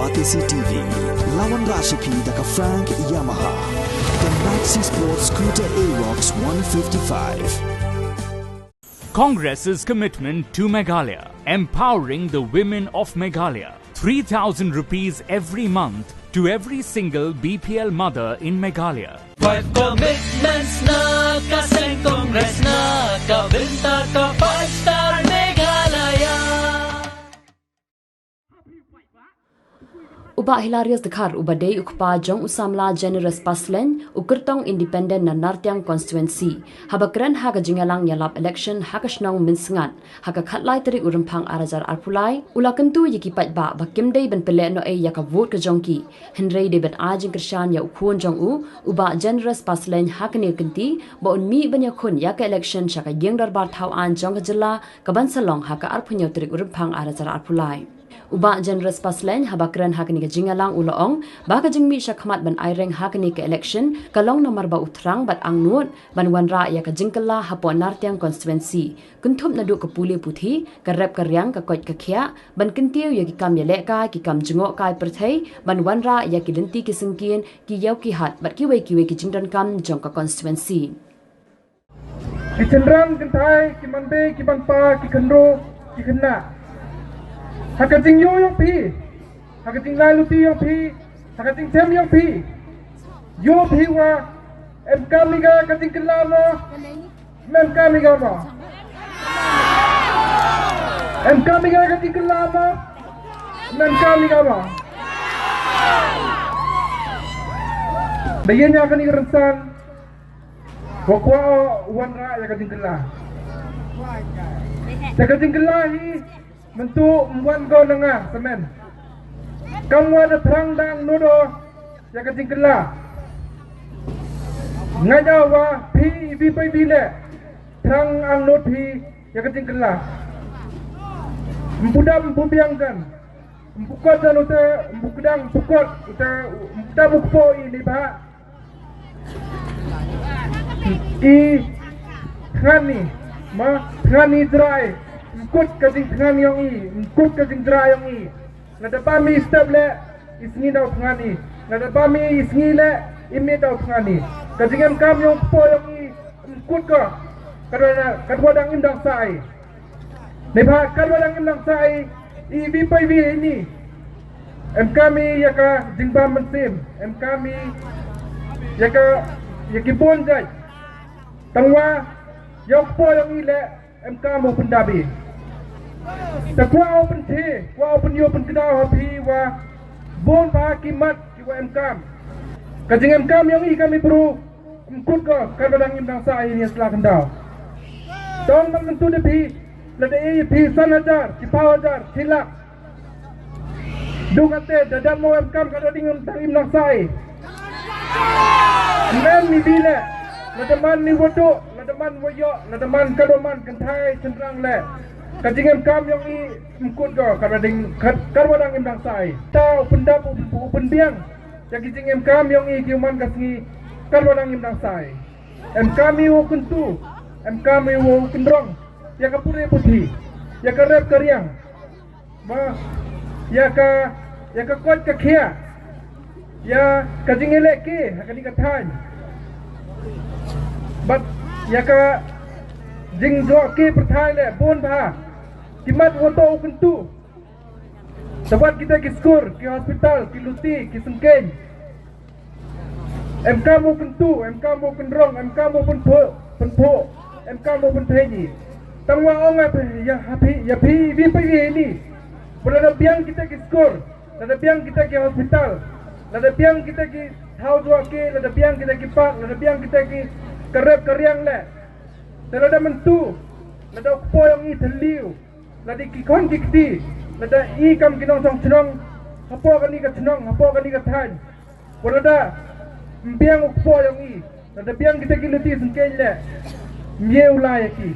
Batisi TV, lawan Rashipi daka Frank Yamaha, the Maxi Sports Scooter Arox 155. Congress's commitment to Meghalaya, empowering the women of Meghalaya. 3,000 rupees every month to every single BPL mother in Meghalaya. 5 commitments na kaseng Congress na kabinta ka 5-star Meghalaya. Uba hilarious dekhar ubadei ukpa Jong usamla generous Pasleiñ ukurtong independent na Nartyang constituency habakran haga jingalang yalap election hakashnong minsengan haga khatlai teri urumpang arajar arpulai ulakentu yikipat ba bakimdei ben pele no e yaka vote ka jongki henrei de ben ajing krishan ya ukhun jong u uba generous Pasleiñ hakne kenti ba unmi banya khun yaka election shaka yengdar bar thau an jong jilla kabansalong haka arpunyo teri urumpang arajar arpulai Uba generous Pasleiñ habakran hakni ka jingalang uloong baka jingmi syakhamat ban aireng hakni ka election kalong nomor ba utrang bat angnut ban wanra ya ka jingkala hapo Nartyang constituency kuntup nadu ka puli puthi ka rep ka riang ka koj ka khia ban kintiu ya ki kam yele ka ki kam jingo kai perthai ban wanra ya ki linti ki singkin ki yaw ki hat bat ki we ki jingdan kam jong ka constituency ki chendrang kintai ki manbe ki banpa ki khandro ki khanna hakating yo yung pi, hakating laluti yung pi, hakating tem yung pi, yo pi wa, em kami ga hakating kelama, em kami ga ma, em kami ga hakating kelama, em kami ga ma. Bayan niya kani kerensan, wakwa wanra ya hakating kelah, hakating kelahi. Mentu mwan go nanga semen kamu ada terang dang nudo ya kecing kela ngajawa pi pai bile terang ang not pi ya kecing kela empudam bubiangkan empukot dan uta empukdang pukot uta uta bukpo ini ba i khani ma khani dry Kut kasing tengah yang i, kut kasing dra yang i. Nada pami step le, isngi daw tengah ni. Nada pami isngi le, imi daw tengah ni. Kasing kam yang po yang i, kut ka. Kadwa dang indang sai. Nepa kadwa dang indang sai, i vipai vi ini. Kami yaka jingba mensim, kami yaka yakibon jai. Tangwa yang po yang i le, kamu pendabi. Takwa open tea, kwa open yo open kedau hapi wa bon ba kimat ki wa emkam. Kajing emkam yang i kami perlu mkut ko kadang imdang sa ini setelah kendau. Tong nang tentu depi lada e pi sanajar, ki pawajar, silak. Dukate dadan mo emkam kadang imdang sa i. Men mi bile, lada man ni wodo, lada man woyo, lada man kadoman kentai cenderang le. Kajingam kam yang i mkut go karwadang imdang sai tau pendap upen biang ya kajingam kam yang i kiuman kasngi karwadang imdang sai kami wo kuntu kami wo kendrong ya kapure putih ya karep karyang ma ya ka kot ka khia ya kajingele ke hakani kathan bat ya ka jingjo ke perthai le bon bha kimat woto kuntu sabat kita ki skor ki hospital ki luti ki sengkeng kamu kuntu kamu kendrong kamu penpo kamu pentheni tangwa onga ya happy ya pi vi pai ni berada biang kita ki skor ada biang kita ki hospital ada biang kita ki hau dua ke ada biang kita ki pak ada biang kita ki karep karyang le ada mentu ada po yang i theliu lada kikon kikti lada i kam kinong song chnong hapo kani ka chnong hapo kani ka than berada biang po yang i lada biang kita kiluti sengkeng le mie ulai ki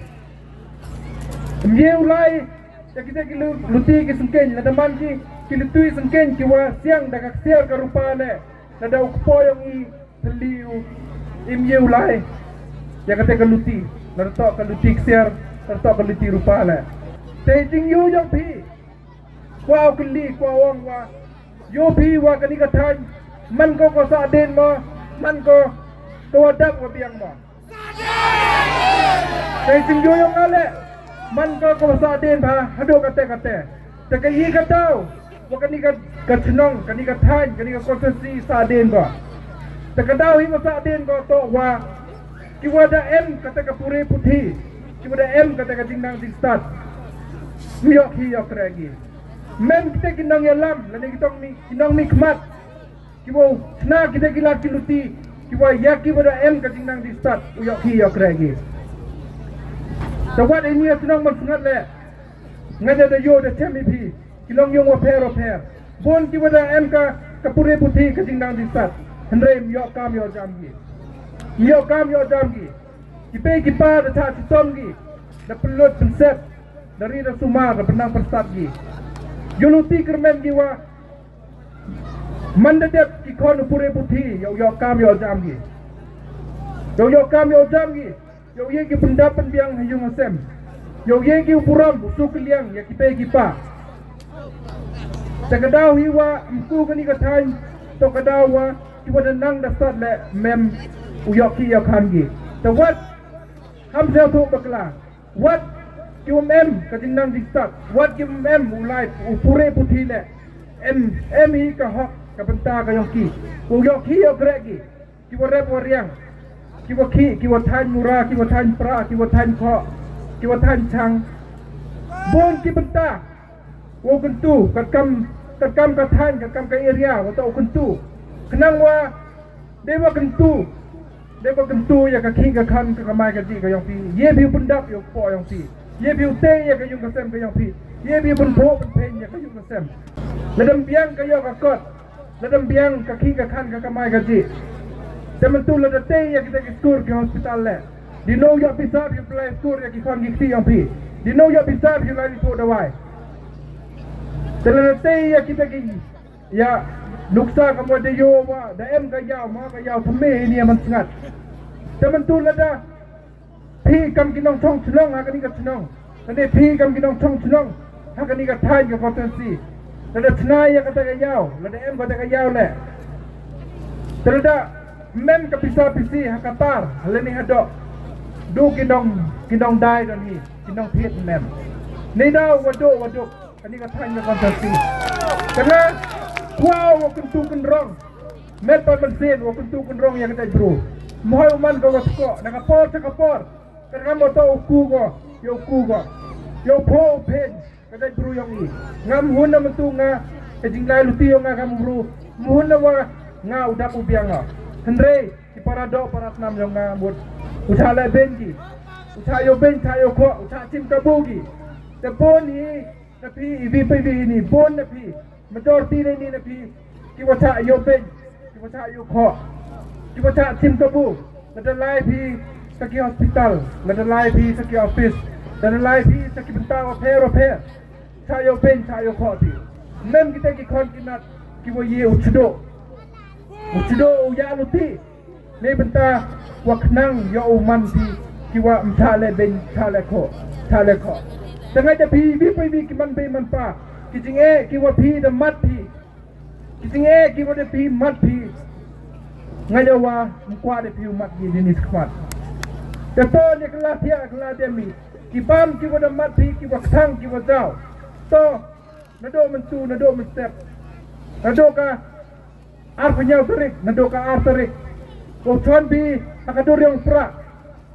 ya kita kiluti ki sengkeng lada man ki kilutui sengkeng ki wa siang da ka siar ka rupa le lada po yang i theliu mie ulai ya kata kaluti lada to kaluti siar lada to kaluti rupa le Tejing yu yang pi, kwa keli kwa wang wa yo pi wa kani ka thai man ko sa den mo man ko dak wa biang mo Kay sing yo yung ale man ko sa den ba hado kate te kay ka daw wa kani ka chnong kani ka thai kani ka konsensi sa den ba te ka daw hi mo sa den ko to wa kiwa da em kata ka pure puthi kiwa da em kata ka jingnang jing start yok hi yok ragi men kita kinang yalam lani kitong ni kinang ni khmat kiwa na kita kilat kiluti kiwa ya kiwa da em ka jingnang jing start yok hi yok ragi tawat ini senang mensengat le ngada da yo da chemi pi kilong yong wa per bon kiwa da em ka pure puthi ka jingnang jing start hendrem yok kam yo jam gi yo kam yo jam gi kipe kipa da ta tom gi da pelut pensep dari da suma da benang persat gi yuluti kermen gi wa mandadep ki kon pure puthi yo kam yo jam gi yo kam yo jam gi yo ye ki pendapat biang hayung asem yo ye ki puram busuk liang ya kipe kipa takadaw hiwa mku kani ka thai to kadawa kiwa da nang da sat le mem uyok ki yok han gi the what ham sel thu bakla what kiu mem ka jing nang jing sat what kiu mem ulai pure puthi le em hi ka hok ka banta ka yok ki uyok ki yok re gi kiwa rep wariang kiwa ki kiwa than mura kiwa than pra kiwa than kho kiwa than chang bon ki banta wo kun tu ka kam ka than ka area wa to kun tu kenang wa dewa kentu ya ka king ka khan ka mai ka ji ka yong pi ye bi pun dap yo po yong pi ye bi te ya ka yung ka sem ka yong pi ye bi pun po pun pen ya ka yung ka sem ladam biang ka yo ka kot ladam biang ka king ka khan ka mai ka ji temen tu la te ya kita ki skur ke hospital le di no ya pisab you play skur ya ki khan ki ti yong pi di no ya pisab you lai po dawai temen te ya kita ki ya nuksa kamu ada yo wa da em ka yaw ma ka yaw thame ni man sngat temen tu la da phi kam kinong chong chnong ha kani ka chnong ane phi kam kinong chong chnong ha kani ka thai ka potensi la da thnai ya ka ta yaw la da em ka ta yaw le terda mem ka pisa pisi ha ka tar le ni hado du kinong dai dan ni kinong phet mem ni da wado kani ka thai ka potensi kana wow wakuntu kun rong met pa mansin wakuntu kun rong yang tay bro moy man go wasko nakapor kana mo to ku go yo po pen kada bro yang ni ngam hun na matu nga kajinglay luti yo nga kam bro mohon na wa nga udap ubiang nga hendre ki para do para nam yo nga mut usala bengi usayo ben tayo ko usa tim kabugi te boni na pi ivi ni bon na pi majority ni na pi kiwa cha yo ben kiwa cha yo kho kiwa cha tim kabu la lai pi sa ki hospital la lai pi sa ki office la lai pi sa ki benta wa phe cha yo ben cha yo kho ti mem kita ki khon kinat kiwa ye uchdo ya luti ne benta wa khnang yo man pi kiwa mthale ben thale kho tangai da pi vi ki man be man pa kijinge kiwa pi da mat pi kijinge kiwa da pi mat pi ngajawa mkwa da pi mat gi ni skwat da to ne kala thia kala de mi ki bam kiwa da mat pi kiwa thang kiwa zao to na do man tu na do man step na do ka ar phanyau tarik na do ka ar tarik ko chon bi akadur yang pra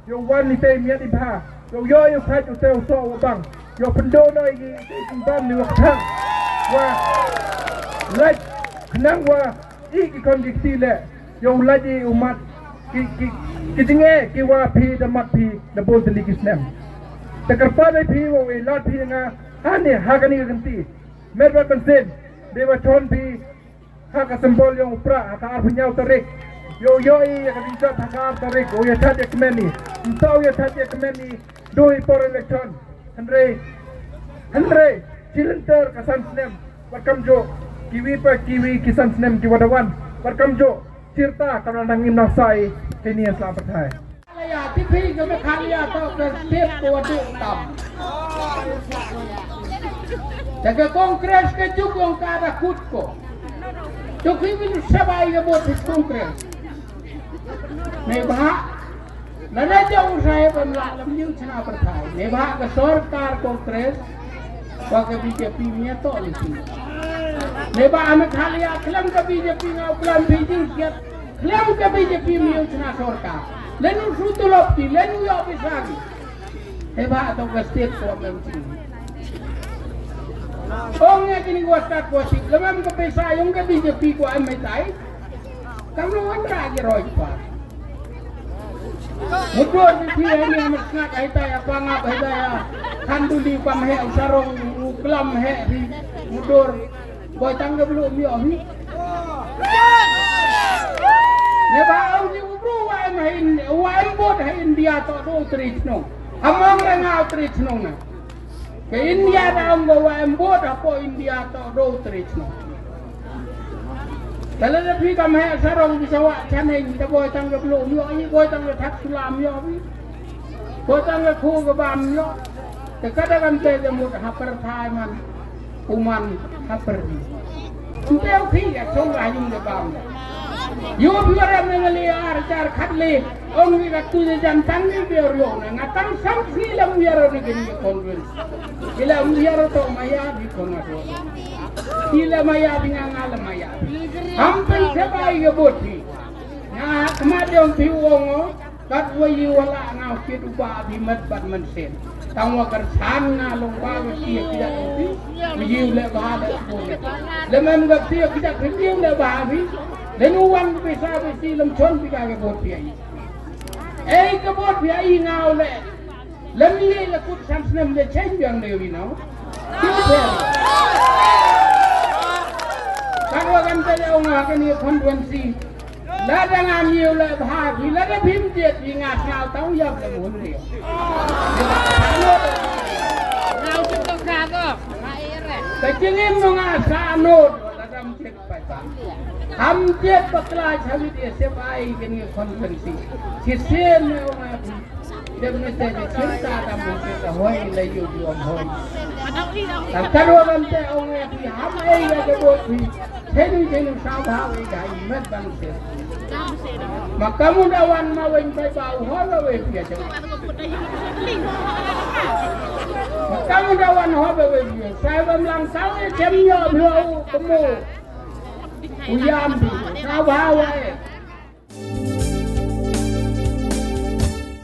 yo wan ni te mi adi bha yo khat yo te so wa bang yo pendo noi gi bam ni wa thang wa laj nang wa ki kon gi ti le yo laji umat ki jinge ki wa phi da mat phi da bol de ligis nem ta karpa dai phi wo we lat phi nga ha ne ha ga ni ganti mer ba bensin de wa chon phi ha ka symbol yo pra ka ar phnyau tarik yo ya ka bisa ta ka tarik o ya that ek meni ntau ya that ek meni doi por election Andre Chilenter kasan snem welcome jo kiwi kisan snem ki wadawan welcome jo sirta kana nangim na sai kini selamat hai ya tipi jo me khalia to ke tip ko du tam jaga kongres ke jugong ka ada kut ko Jokowi bin sabai ke buat kongres. Nebah, nada jauh saya pemlak lemju cina pertai. Nebah ke sorkar kongres, pakai BJP nya to lagi. Nebah amat halia kelam ke BJP ngau kelam Beijing siat, kelam ke BJP nya cina sorkar. Lalu sutulop di, lalu ya lagi. Nebah atau ke state ko memang. Ong nga kini gua start posik, lemam ke pesa yung ke BJP ko ay may tay. Kamu ang ragi roy pa. Mudur di sini ni amat snat ay tay apangap ay tay kanduli pamhe sarong uklam he di mudur. Boy tangga belum yo hi. Ne ba au ni ubru wa bot hai India to do trichnong. Among ranga trichnong na. Ke India dah bawa embot apa India tak do terima. Kalau lebih kami sarong bisa wak canai kita boleh tangga belum yo ini boleh tangga tak sulam yo ni. Boleh tangga ku ke bam yo. Kadang-kadang saya jemput haper Thailand uman haper ni. Kita okey ya cong ayung ke bam. Yo biar mengalir car khatli ong ni kat tu jantan ni biar yo na ngatang samsi lam biar ni gini konvens. Ila biar to maya di konado. Ila maya di ngal maya. Hampir sebai ke boti. Na kemudian piwongo kat wayi wala ngau kitu ba bi mat bat man sen. Tang wa kar san na long ba ki ki da ti. Wiu le ba da ko le. Le mem ga ti ki da ki le ba bi. Lenuan bisa besi lem chon pika ke bot piai. Ke bot piai ngau le. Lem ye le kut samsnem le chen yang le wi no. Kalau kan tadi orang akan ni konvensi. La dengan ye le bahagi la de bim jet wi ngat ngau tau yap le mun le. Ngau tu ka ko. Kecingin mengasa not dalam cek pasang. Hampir bakla cawit SFI kini konvensi. Sisen me orang dia mesti cerita dalam cerita hoi layu jual hoi. Kalau orang tu orang yang hamai ada buat ni, jenis sahabat ini met bangsa. Maka mudawan mawin bau hola wei aja. Maka mudawan hola wei. Saya bilang saya cemnya beliau kamu. Uyam di, sahabat